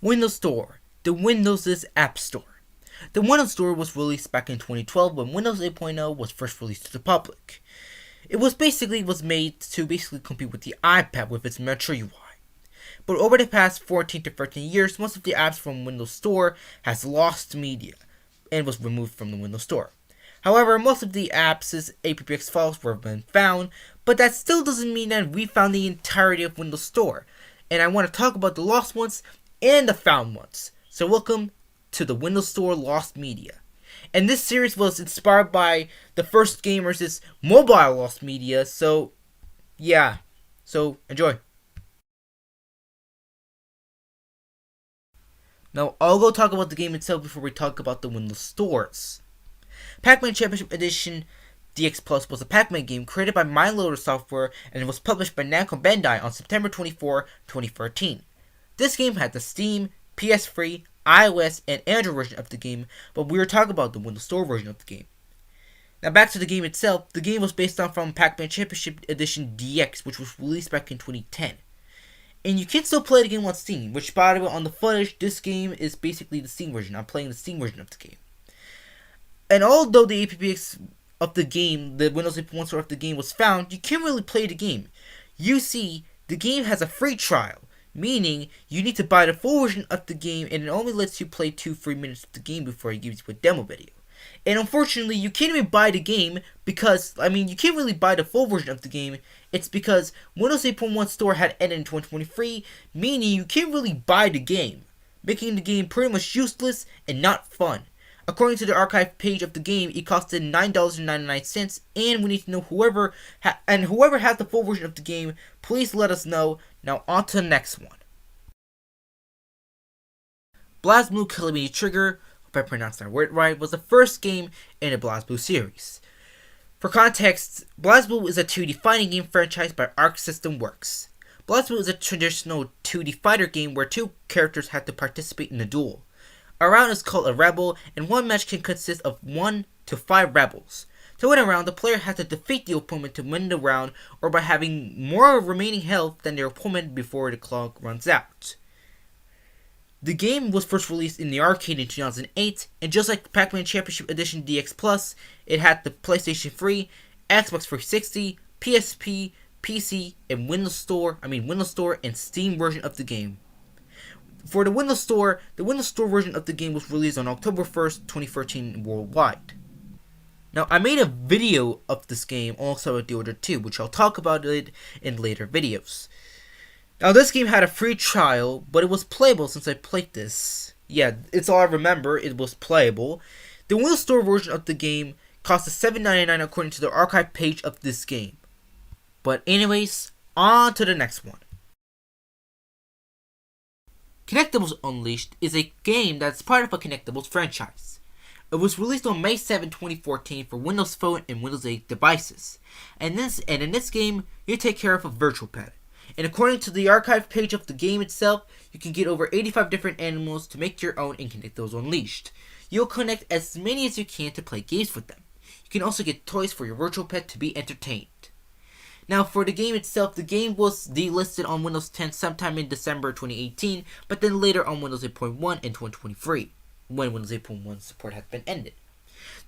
Windows Store, the Windows' App Store. The Windows Store was released back in 2012 when Windows 8.0 was first released to the public. It was made to compete with the iPad with its mature UI. But over the past 14 to 13 years, most of the apps from Windows Store has lost media and was removed from the Windows Store. However, most of the apps' apx files were been found, but that still doesn't mean that we found the entirety of Windows Store. And I want to talk about the lost ones and the found ones. So welcome to the Windows Store Lost Media. And this series was inspired by the First Gamers' mobile lost media, so yeah. So enjoy. Now I'll go talk about the game itself before we talk about the Windows stores. Pac-Man Championship Edition DX Plus was a Pac-Man game created by MindLoader Software and it was published by Namco Bandai on September 24, 2013. This game had the Steam, PS3, iOS, and Android version of the game, but we were talking about the Windows Store version of the game. Now back to the game itself, the game was based on from Pac-Man Championship Edition DX, which was released back in 2010. And you can still play the game on Steam, which by the way, on the footage, this game is basically the Steam version. I'm playing the Steam version of the game. And although the APX of the game, the Windows 8.1 store of the game was found, you can't really play the game. You see, the game has a free trial, meaning you need to buy the full version of the game and it only lets you play 2 free minutes of the game before it gives you a demo video. And unfortunately, you can't even buy the game because, you can't really buy the full version of the game. It's because Windows 8.1 store had ended in 2023, meaning you can't really buy the game, making the game pretty much useless and not fun. According to the archive page of the game, it costed $9.99, and we need to know whoever has the full version of the game, please let us know. Now on to the next one. BlazBlue Calamity Trigger, hope I pronounced that word right, was the first game in the BlazBlue series. For context, BlazBlue is a 2D fighting game franchise by Arc System Works. BlazBlue is a traditional 2D fighter game where 2 characters have to participate in a duel. A round is called a rebel, and one match can consist of 1 to 5 rebels. To win a round, the player has to defeat the opponent to win the round, or by having more remaining health than their opponent before the clock runs out. The game was first released in the arcade in 2008, and just like Pac-Man Championship Edition DX Plus, it had the PlayStation 3, Xbox 360, PSP, PC, and Windows Store and Steam version of the game. For the Windows Store version of the game was released on October 1st, 2013 worldwide. Now, I made a video of this game also at the Order 2, which I'll talk about it in later videos. Now, this game had a free trial, but it was playable since I played this. Yeah, it's all I remember, it was playable. The Windows Store version of the game cost $7.99 according to the archive page of this game. But anyways, on to the next one. Connectables Unleashed is a game that's part of a Connectables franchise. It was released on May 7, 2014 for Windows Phone and Windows 8 devices. And in this game, you take care of a virtual pet. And according to the archive page of the game itself, you can get over 85 different animals to make your own in Connectables Unleashed. You'll connect as many as you can to play games with them. You can also get toys for your virtual pet to be entertained. Now, for the game itself, the game was delisted on Windows 10 sometime in December 2018, but then later on Windows 8.1 in 2023, when Windows 8.1 support had been ended.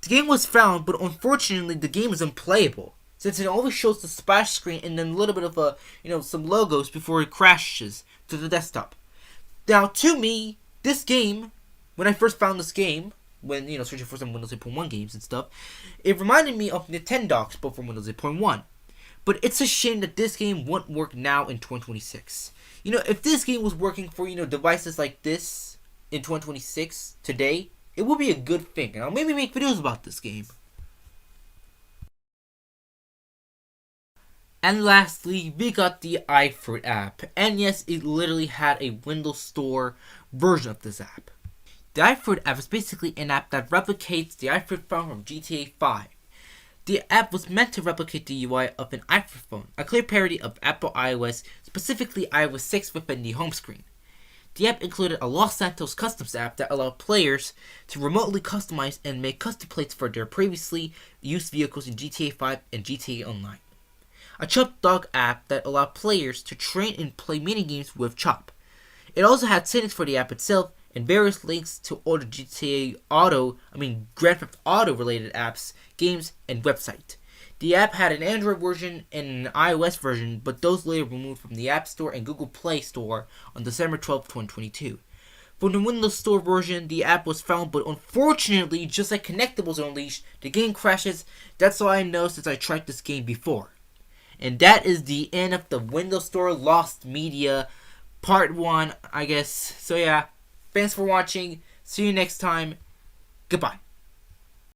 The game was found, but unfortunately the game is unplayable, since it always shows the splash screen and then a little bit of some logos before it crashes to the desktop. Now, to me, this game, when I first found this game, when searching for some Windows 8.1 games and stuff, it reminded me of Nintendogs, but from Windows 8.1. But it's a shame that this game won't work now in 2026. If this game was working for, devices like this in 2026, today, it would be a good thing. And I'll maybe make videos about this game. And lastly, we got the iFruit app. And yes, it literally had a Windows Store version of this app. The iFruit app is basically an app that replicates the iFruit phone from GTA 5. The app was meant to replicate the UI of an iPhone phone, a clear parody of Apple iOS, specifically iOS 6 within the home screen. The app included a Los Santos Customs app that allowed players to remotely customize and make custom plates for their previously used vehicles in GTA 5 and GTA Online. A Chop Dog app that allowed players to train and play minigames with Chop. It also had settings for the app itself and various links to other Grand Theft Auto related apps, games, and website. The app had an Android version and an iOS version, but those later removed from the App Store and Google Play Store on December 12, 2022. For the Windows Store version, the app was found, but unfortunately, just like Connectables Unleashed, the game crashes. That's all I know since I tried this game before. And that is the end of the Windows Store Lost Media Part 1, I guess. So yeah, thanks for watching. See you next time. Goodbye.